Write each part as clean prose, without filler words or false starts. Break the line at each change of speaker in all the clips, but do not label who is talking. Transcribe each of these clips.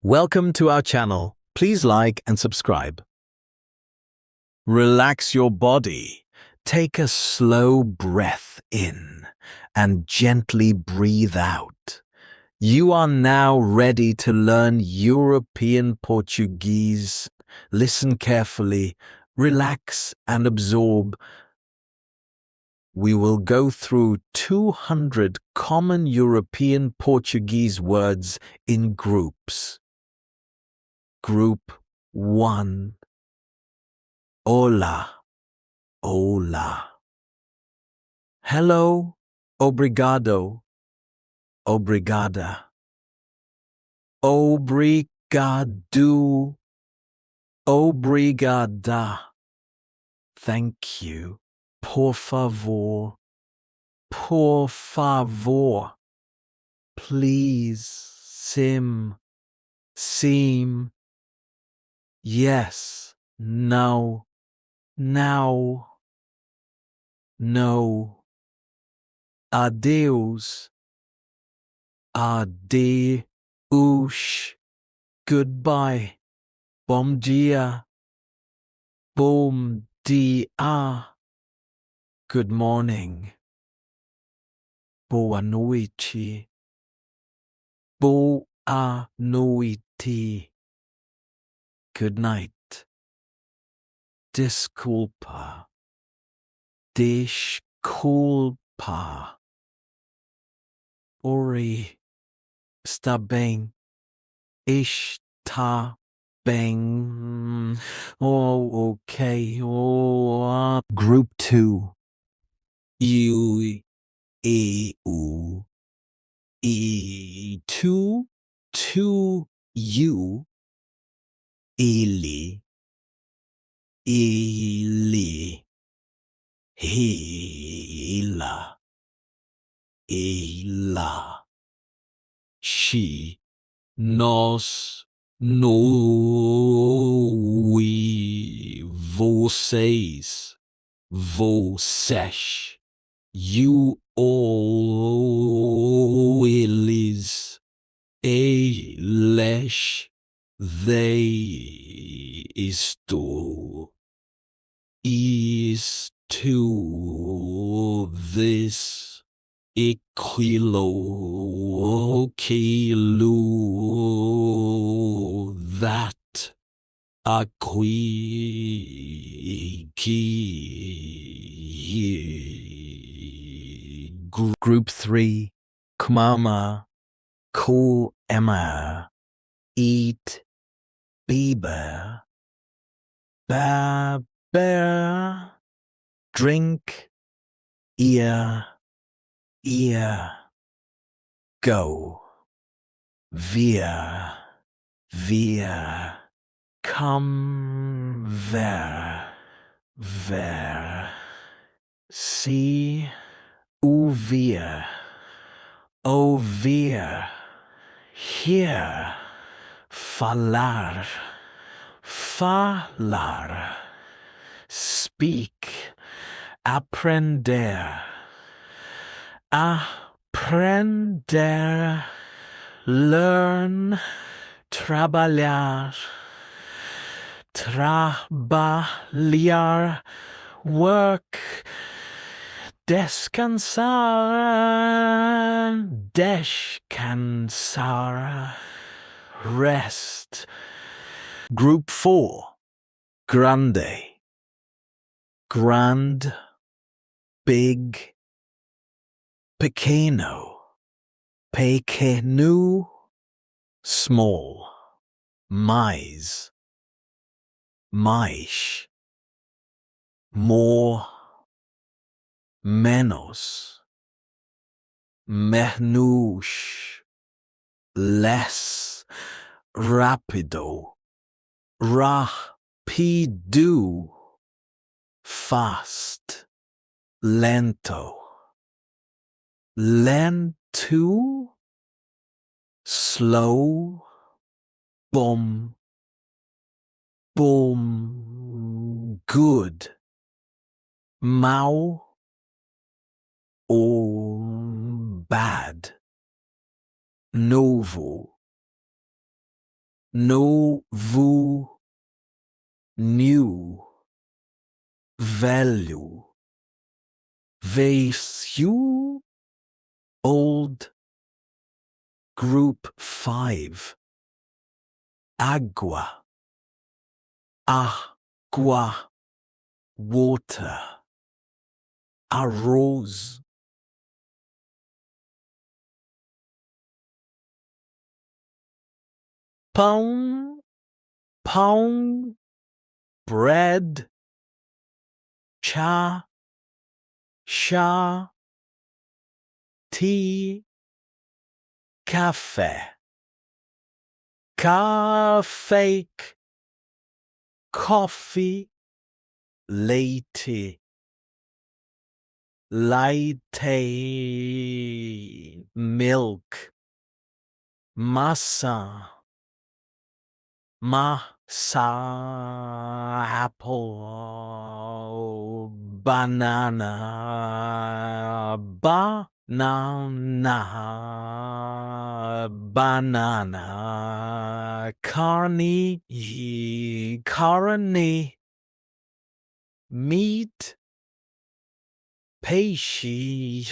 Welcome to our channel. Please like and subscribe. Relax your body. Take a slow breath in and gently breathe out. You are now ready to learn European Portuguese. Listen carefully, relax and absorb. We will go through 200 common European Portuguese words in groups. Group 1. Hola, hola. Hello, obrigado, obrigada. Obrigado, obrigada. Thank you. Por favor, por favor. Please, sim. Yes, no, now, no. Adeus, adeus. Goodbye. Bom dia. Bom dia. Good morning. Boa noite. Boa noite. Good night. Desculpa. Desculpa. Oi. Está bem. Está bem. Oh, okay. Oh, Group 2. Eu, tu, you, ele, ela, she, nós, vocês, vocês, you, all, eles, eles, they, isto, this, aquilo, that, aqui, Group 3. Kumama, cool Emma, eat, beaver, bear, drink, ear, go, veer, come, ver, see, ouvir, ouvir, hear, falar, speak, aprender, learn, trabalhar, work, descansar, rest. Group 4. Grande, grand, big, pequeno, pequeno, small, mais, more, menos, less, rápido, fast, lento, slow, boom, good, mau, or bad, novo, novo, new, velho, veio, old. Group 5. Agua, agua, water, arroz. Pão, pão, bread, chá, chá, tea, café, café, coffee, leite, latte, milk, massa, massa, apple, banana, banana, carne, carne, meat, peixe,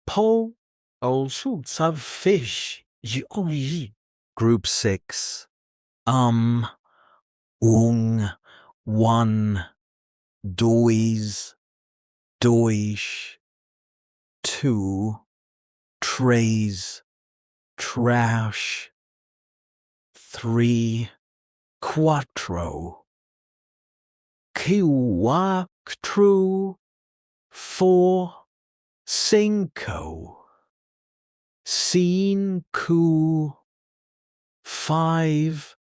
pole, all sorts of fish. Group 6. One, dois, two, trays, trash, three, quattro, quattro, four, cinco, cinco, five,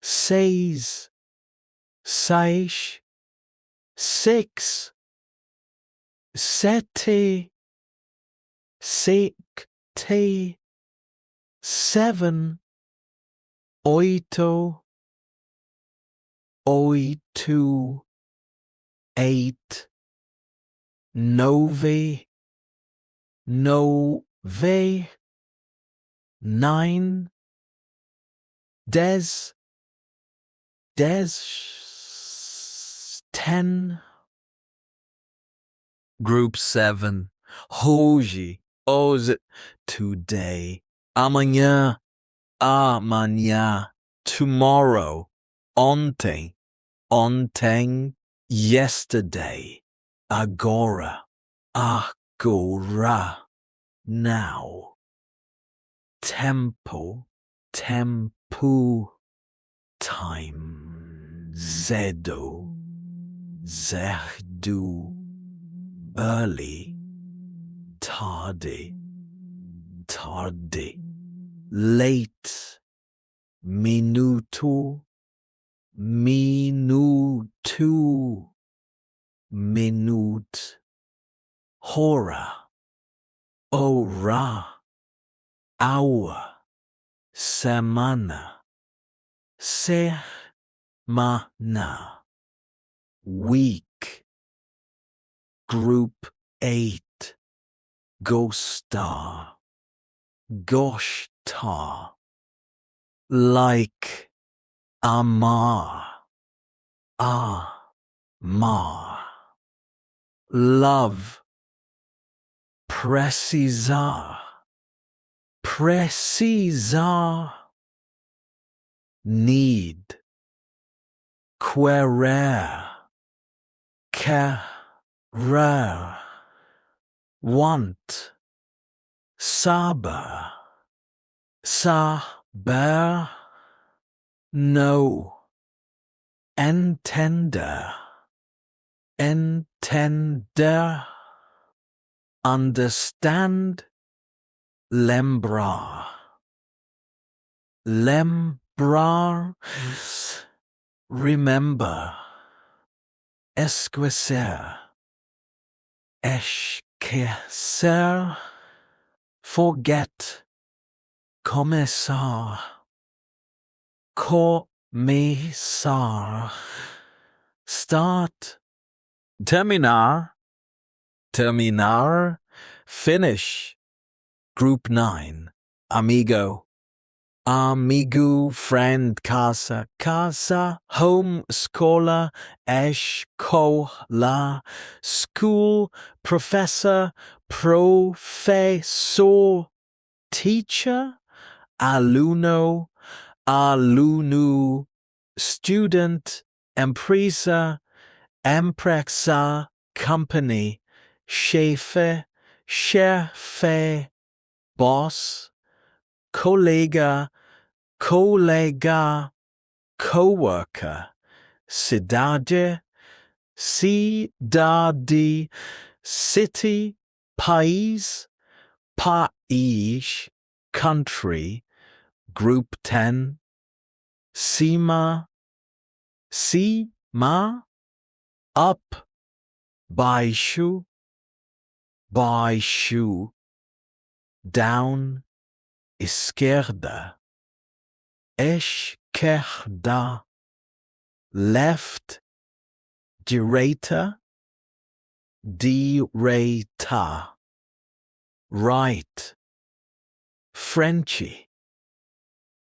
seis, six, sete, seven, oito, eight, nove, nine, dez, 10. Group 7. Hoje, today. Amanhã, tomorrow. Ontem, yesterday. Agora, now. Tempo, time. Zedo, early, tarde, late, minuto, minute, hora, hour, semana, week. Group 8. Gostar, goshtar, like, amar, love, precisar, need, querer, querer, want, saber, no, entender, understand, lembrar, remember, esquecer, forget, começar, start, terminar, finish. Group 9. Amigo, amigo, friend, casa, casa, home, escola, escola, school, professor, professor, teacher, aluno, aluno, student, empresa, empresa, company, chefe, chefe, boss, colega, colega, coworker, cidade, cidade, city, país, país, country, group 10, cima, cima, up, baixo, baixo, down, esquerda, esquerda, left, direita, direita, right, Frenchy,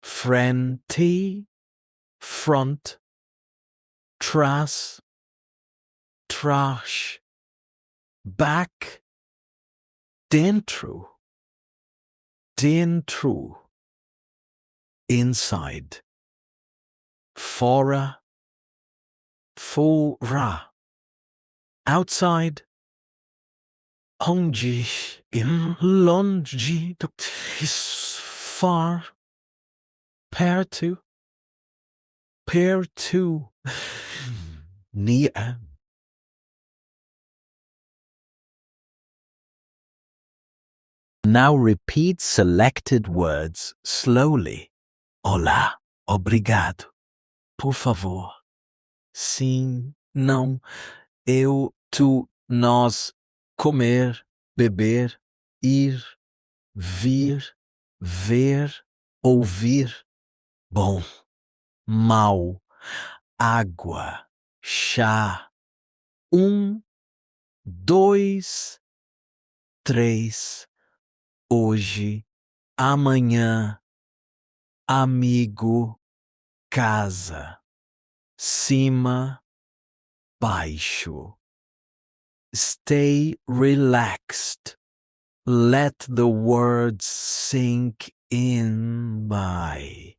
frente, front, trás, trás, back, dentro, dentro, inside, fora, fora, outside, onde, longe, far, perto, perto, near. Now repeat selected words slowly. Olá, obrigado, por favor, sim, não, eu, tu, nós, comer, beber, ir, vir, ver, ouvir, bom, mau, água, chá, dois, três, hoje, amanhã, amigo, casa, cima, baixo. Stay relaxed. Let the words sink in. Bye.